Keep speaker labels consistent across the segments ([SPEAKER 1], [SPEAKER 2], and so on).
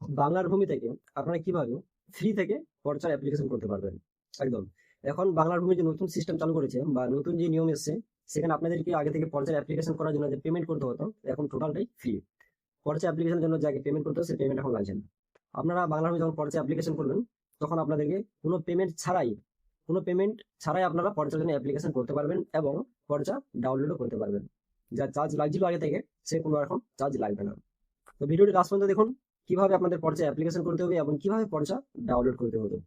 [SPEAKER 1] বাংলার ভূমি থেকে আপনারা কিভাবে ফ্রি থেকে পর্চার অ্যাপ্লিকেশন করতে পারবেন। একদম। এখন বাংলার ভূমি যে নতুন সিস্টেম চালু করেছে বা নতুন যে নিয়ম এসেছে, সেখানে আপনাদেরকে আগে থেকে পর্চার অ্যাপ্লিকেশন করার জন্য যে পেমেন্ট করতে হতো, এখন টোটালটাই ফ্রি। পর্চা অ্যাপ্লিকেশনের জন্য যাকে পেমেন্ট করতে হয় সেই পেমেন্ট এখন লাগছে না। আপনারা বাংলার ভূমি যখন পর্চা অ্যাপ্লিকেশন করবেন, তখন আপনাদেরকে কোনো পেমেন্ট ছাড়াই আপনারা পর্চার জন্য অ্যাপ্লিকেশন করতে পারবেন এবং পর্চা ডাউনলোডও করতে পারবেন। যা চার্জ লাগছিল আগে থেকে, সে কোনো এখন চার্জ লাগবে না। তো ভিডিওটি লাস্ট পর্যন্ত দেখুন, কিভাবে আপনাদের পর্চা অ্যাপ্লিকেশন করতে হবে এবং কিভাবে পর্চা ডাউনলোড করতে হবে।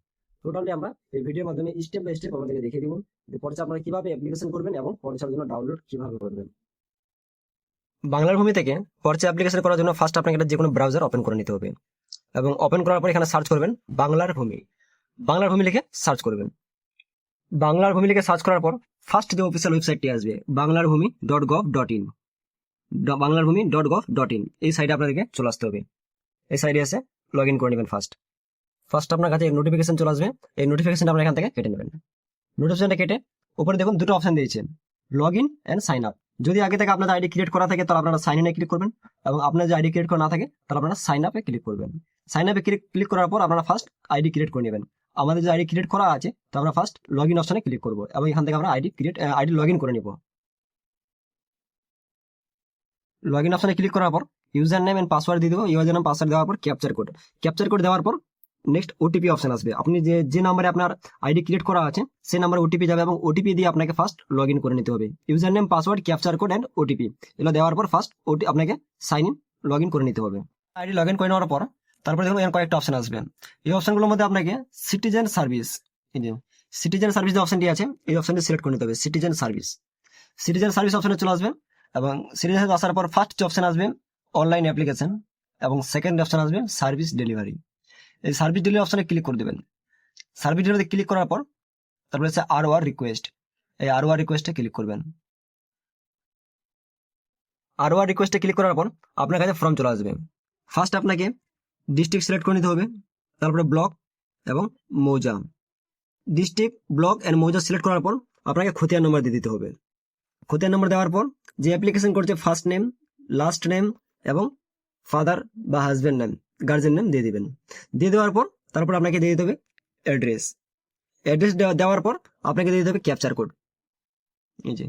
[SPEAKER 1] টোটালি আমরা এই ভিডিওর মাধ্যমে স্টেপ বাই স্টেপ আমাদেরকে দেখিয়ে দিব যে পর্চা আপনারা কিভাবে অ্যাপ্লিকেশন করবেন এবং পর্চার জন্য ডাউনলোড কিভাবে করবেন। বাংলার ভূমি থেকে পর্চা অ্যাপ্লিকেশন করার জন্য ফার্স্ট আপনাকে যে কোনো ব্রাউজার ওপেন করে নিতে হবে এবং ওপেন করার পর এখানে সার্চ করবেন বাংলার ভূমি। বাংলার ভূমি লিখে সার্চ করবেন। বাংলার ভূমি লিখে সার্চ করার পর ফার্স্ট যে অফিসিয়াল ওয়েবসাইটটি আসবে banglarbhumi.gov.in, banglarbhumi.gov.in, এই সাইটে আপনাদেরকে চলে আসতে হবে। এই সাইডে এসে লগ ইন করে নেবেন। ফার্স্ট আপনার কাছে নোটিফিকেশন চলে আসবে। এই নোটিফিকেশনটা আপনার এখান থেকে কেটে নেবেন। নোটিফিকেশনটা কেটে উপরে দেখুন দুটো অপশন দিয়েছেন, log in and sign up. যদি আগে থেকে আপনাদের আইডি ক্রিয়েট করা থাকে তাহলে আপনারা সাইন ইনে ক্লিক করবেন, এবং আপনার যে আইডি ক্রিয়েট করা না থাকে তাহলে আপনারা সাইন আপে ক্লিক করবেন। সাইন আপে ক্লিক করার পর আপনারা ফার্স্ট আইডি ক্রিয়েট করে নেবেন। আমাদের যে আইডি ক্রিয়েট করা আছে, তো আমরা ফার্স্ট লগ ইন অপশনে ক্লিক করবো এবং এখান থেকে আমরা আইডি লগ ইন করে নিব। লগ ইন অপশনে ক্লিক করার পর ইউজার নেম এন্ড পাসওয়ার্ড দিয়ে দেবো। ইউজার নেম পাসওয়ার্ড দেওয়ার পর ক্যাপচার কোড দেওয়ার পর নেক্সট ওটিপি অপশন আসবে। আপনি যে নাম্বারে আপনার আইডি ক্রিয়েট করা আছে সেই নাম্বারে ওটিপি যাবে এবং ওটিপি দিয়ে আপনাকে ফার্স্ট লগ ইন করে নিতে হবে। User name password capture code end OTP এগুলো দেওয়ার পর ফার্স্ট আপনাকে সাইন ইন লগ ইন করে নিতে হবে। আইডি লগ ইন করে নেওয়ার পর তারপরে দেখুন এখানে কয়েকটা অপশন আসবে। এই অপশনগুলোর মধ্যে আপনাকে সিটিজেন সার্ভিস যে অপশনটি আছে এই অপশনটি সিলেক্ট করে নিতে হবে। সিটিজেন সার্ভিস অপশনে চলে আসবে এবং সিটিজেন আসার পর ফার্স্ট অপশন আসবে অনলাইন অ্যাপ্লিকেশন এবং সেকেন্ড অপশন আসবে সার্ভিস ডেলিভারি। এই সার্ভিস ডেলিভারি অপশনে ক্লিক করে দেবেন। সার্ভিস ডেলিভারি ক্লিক করার পর তারপরে হচ্ছে আরওআর রিকোয়েস্ট। এই আরওআর রিকোয়েস্টে ক্লিক করবেন। আরওআর রিকোয়েস্টে ক্লিক করার পর আপনার কাছে ফর্ম চলে আসবে। ফার্স্ট আপনাকে ডিস্ট্রিক্ট সিলেক্ট করে নিতে হবে, তারপরে ব্লক এবং মৌজা। ডিস্ট্রিক্ট, ব্লক এন্ড মৌজা সিলেক্ট করার পর আপনাকে খতিয়ান নম্বর দিয়ে দিতে হবে। খতিয়ান নম্বর দেওয়ার পর যে অ্যাপ্লিকেশন করছে ফার্স্ট নেম, লাস্ট নেম এবং ফাদার বা হাজবেন্ড নেম, গার্জেন নেম দিয়ে দিবেন। দিয়ে দেওয়ার পর তারপর আপনাকে দিয়ে দিতে হবে অ্যাড্রেস দেওয়ার পর আপনাকে দিয়ে দিতে হবে ক্যাপচার কোড। এই যে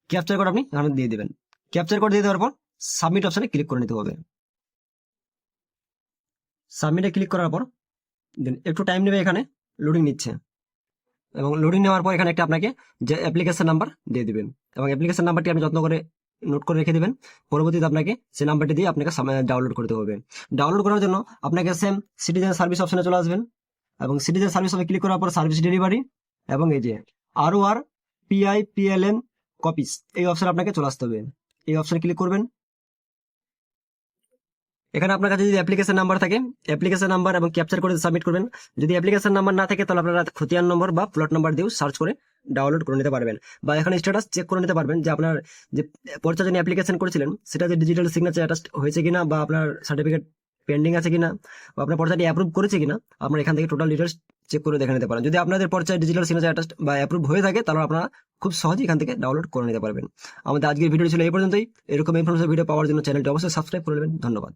[SPEAKER 1] ক্যাপচার কোড আপনি এখানে দিয়ে দিবেন। ক্যাপচার কোড দিয়ে দেওয়ার পর সাবমিট অপশনে ক্লিক করে নিতে হবে। সাবমিটে ক্লিক করার পর একটু টাইম নেবে, এখানে লোডিং নিচ্ছে এবং লোডিং নেওয়ার পর এখানে একটা আপনাকে যে অ্যাপ্লিকেশন নাম্বার দিয়ে দিবেন এবং অ্যাপ্লিকেশন নাম্বারটি আপনি যত্ন করে নোট করে রেখে দিবেন। পরবর্তীতে আপনাকে সেই নাম্বারটি দিয়ে আপনাকে ডাউনলোড করতে হবে। ডাউনলোড করার জন্য আপনাকে সেম সিটিজেন সার্ভিস অপশনে চলে আসবেন এবং সিটিজেন সার্ভিস অপশনে ক্লিক করার পর সার্ভিস ডেলিভারি এবং এই যে আরওআর PIPLM কপিস, এই অপশনে আপনাকে চলে আসতে হবে। এই অপশনে ক্লিক করবেন। এখানে আপনার কাছে যদি অ্যাপ্লিকেশন নাম্বার থাকে, অ্যাপ্লিকেশন নাম্বার এবং ক্যাপচার করে সাবমিট করবেন। যদি অ্যাপ্লিকেশন নাম্বার না থাকে তাহলে আপনারা খতিয়ান নম্বর বা প্লট নাম্বার দিয়েও সার্চ করে ডাউনলোড করে নিতে পারবেন, বা এখানে স্ট্যাটাস চেক করে নিতে পারবেন যে আপনার যে পর্চার জন্য অ্যাপ্লিকেশন করেছিলেন সেটা যে ডিজিটাল সিগনেচার অ্যাটাচ হয়েছে কিনা, বা আপনার সার্টিফিকেট পেন্ডিং আছে কিনা, বা আপনার পর্চাটি অ্যাপ্রুভ করেছে কিনা, আপনার এখান থেকে টোটাল ডিটেলস চেক করে দেখে নিতে পারেন। যদি আপনাদের পর্চায় ডিজিটাল সিগনেচার অ্যাটাচ বা অ্যাপ্রুভ হয়ে থাকে তাহলে আপনারা খুব সহজেই এখান থেকে ডাউনলোড করে নিতে পারবেন। আমাদের আজকের ভিডিও ছিল এই পর্যন্তই। এরকম ইনফরমেশন ভিডিও পাওয়ার জন্য চ্যানেলটি অবশ্যই সাবস্ক্রাইব করে নেবেন। ধন্যবাদ।